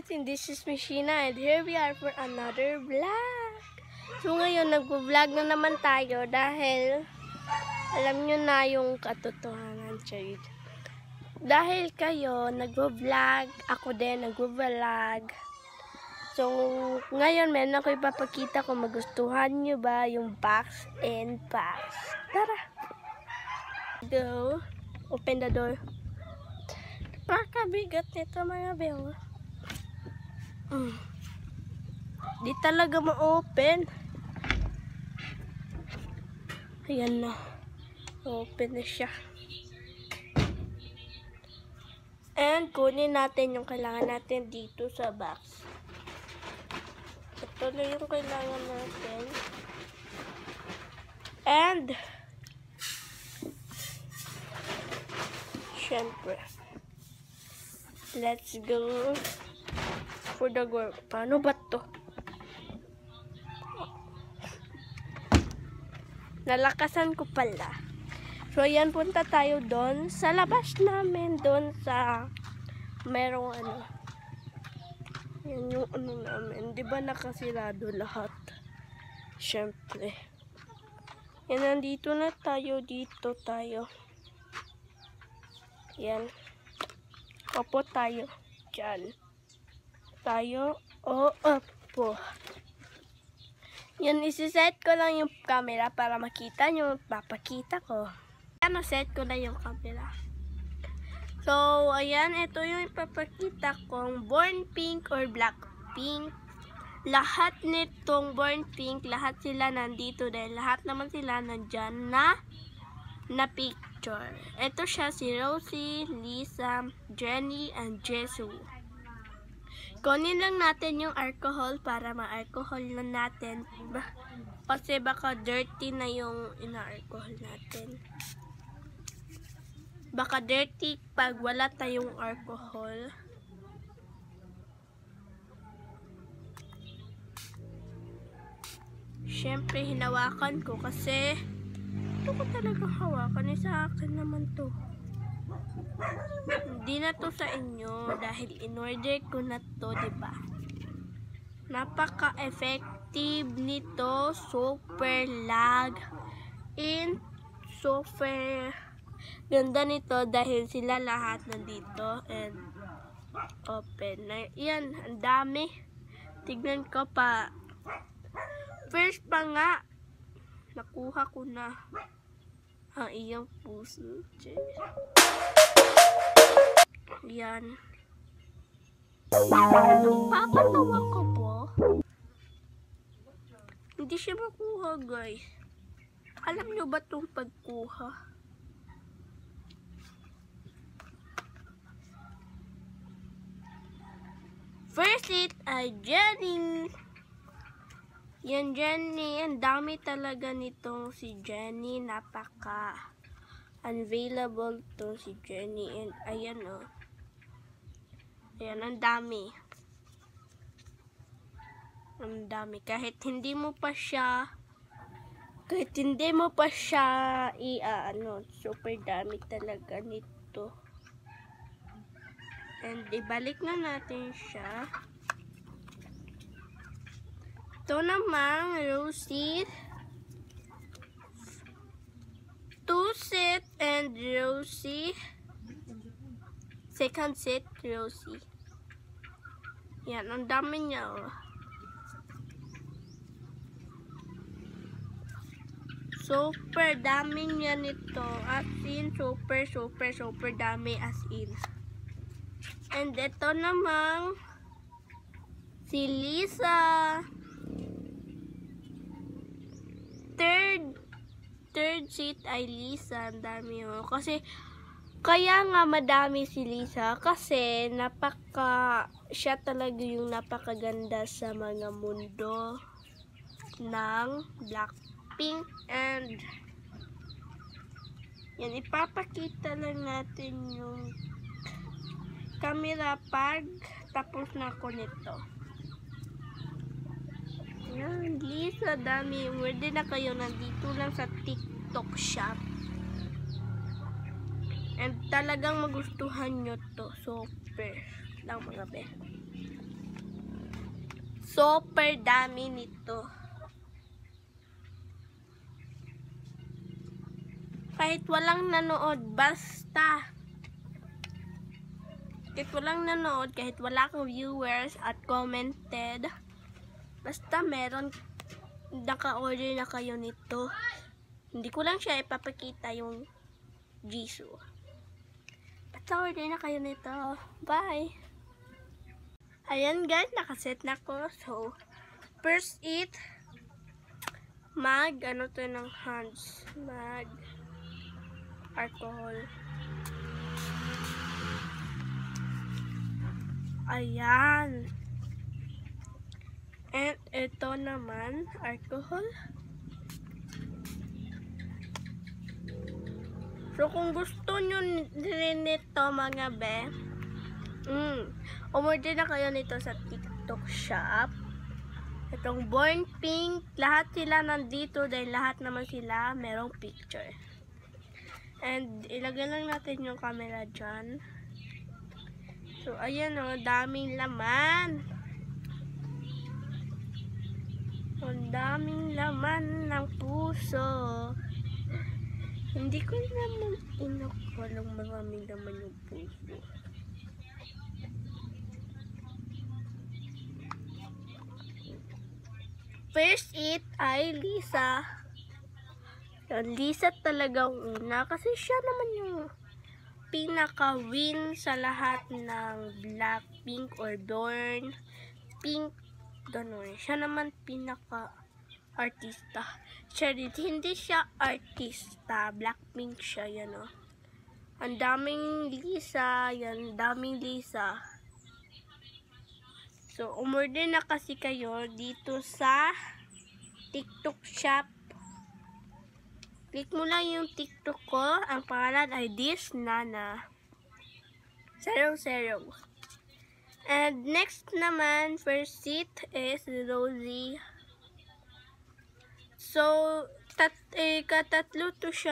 guys, and this is Mishina, and here we are for another vlog. So ngayon nagvo-vlog na naman tayo dahil alam nyo na yung katotohanan, Charid. Dahil kayo nagvo-vlog, ako din nagvo-vlog. So ngayon meron ako ipapakita kung magustuhan nyo ba yung box and box. Tara! Go! Open the door. Napakabigat nito mga bel. Di talaga ma-open. Ayan na. Open na siya. And kunin natin yung kailangan natin dito sa box. Ito na yung kailangan natin. And syempre, let's go for the work. Paano ba to? Nalakasan ko pala. So, ayan, punta tayo doon sa labas namin, doon sa merong ano. Yan yung ano namin. Di ba nakasirado lahat? Syempre. Yan, nandito na tayo. Dito tayo. Yan. Opo tayo. Diyan. Tayo. Opo. Yan, isi-set ko lang yung camera para makita nyo. Papakita ko. Ano, set ko na yung camera. So, ayan. Ito yung ipapakita kong Born Pink or Black Pink. Lahat nitong Born Pink, lahat sila nandito dahil lahat naman sila nandyan na picture. Ito siya si Rosie, Lisa, Jenny, and Jesu. Kunin lang natin yung alcohol para ma-alcohol na natin. Kasi baka dirty na yung ina-alcohol natin. Baka dirty pag wala tayong alcohol. Siyempre, hinawakan ko kasi ito ko talagang hawakan. Sa akin naman to. Hindi na to sa inyo dahil in-order ko na to, diba? Napaka-effective nito. Super lag. And super ganda nito dahil sila lahat nandito. And open. Yan, ang dami. Tignan ko pa. First pa nga, nakuha ko na ang iyong puso. Yan. Papatawa ko po. Hindi siya makuha, guys. Alam nyo ba itong pagkuha? First it ay Jenny. Yan, Jenny. Ang dami talaga nitong si Jenny. Napaka-unavailable to si Jenny. And ayan o. Ayan, ang dami. Ang dami. Kahit hindi mo pa siya super dami talaga nito. And ibalik na natin siya. Ito namang Rosie, 2 set and Rosie, second set Rosie. Yan, ang dami niya oh. Super dami niya nito, as in super dami as in. And ito namang si Lisa. Third seat ay Lisa. Ang dami mo. Kasi, kaya nga madami si Lisa. Kasi, siya talaga yung napakaganda sa mga mundo ng Blackpink. And, yan, ipapakita lang natin yung camera pag tapos na ako nito. Yan, Lisa, dami. Pwede na kayo, nandito lang sa TikTok shop. And talagang magustuhan nyo to. Super lang mga be. Super dami nito. Kahit walang nanood, kahit wala akong viewers at commented, basta meron, naka-order na kayo nito. Hindi ko lang siya ipapakita yung Jisoo. Basta order na kayo nito. Bye! Ayan guys, nakaset na ko. So, first ano to ng hands? Alcohol. Ayan. And ito naman, alcohol. So, kung gusto nyo rin nito mga be, umorder na kayo nito sa TikTok shop. Itong Born Pink, lahat sila nandito dahil lahat naman sila merong picture. And ilagay lang natin yung camera dyan. So, ayan o, daming laman. Ang daming laman ng puso. Hindi ko naman inakulang maraming laman yung puso. First ay Lisa. Lisa talagang una kasi siya naman yung pinaka-win sa lahat ng Blackpink or Born Pink. Ganun. Siya naman pinaka-artista. Hindi siya artista. Blackpink siya, yan o. Ang daming Lisa. Yan, daming Lisa. So, umorder na kasi kayo dito sa TikTok shop. Click mo lang yung TikTok ko. Ang pangalan ay This Nana 00. And next naman, first seat is Rosie. So, katatlo to siya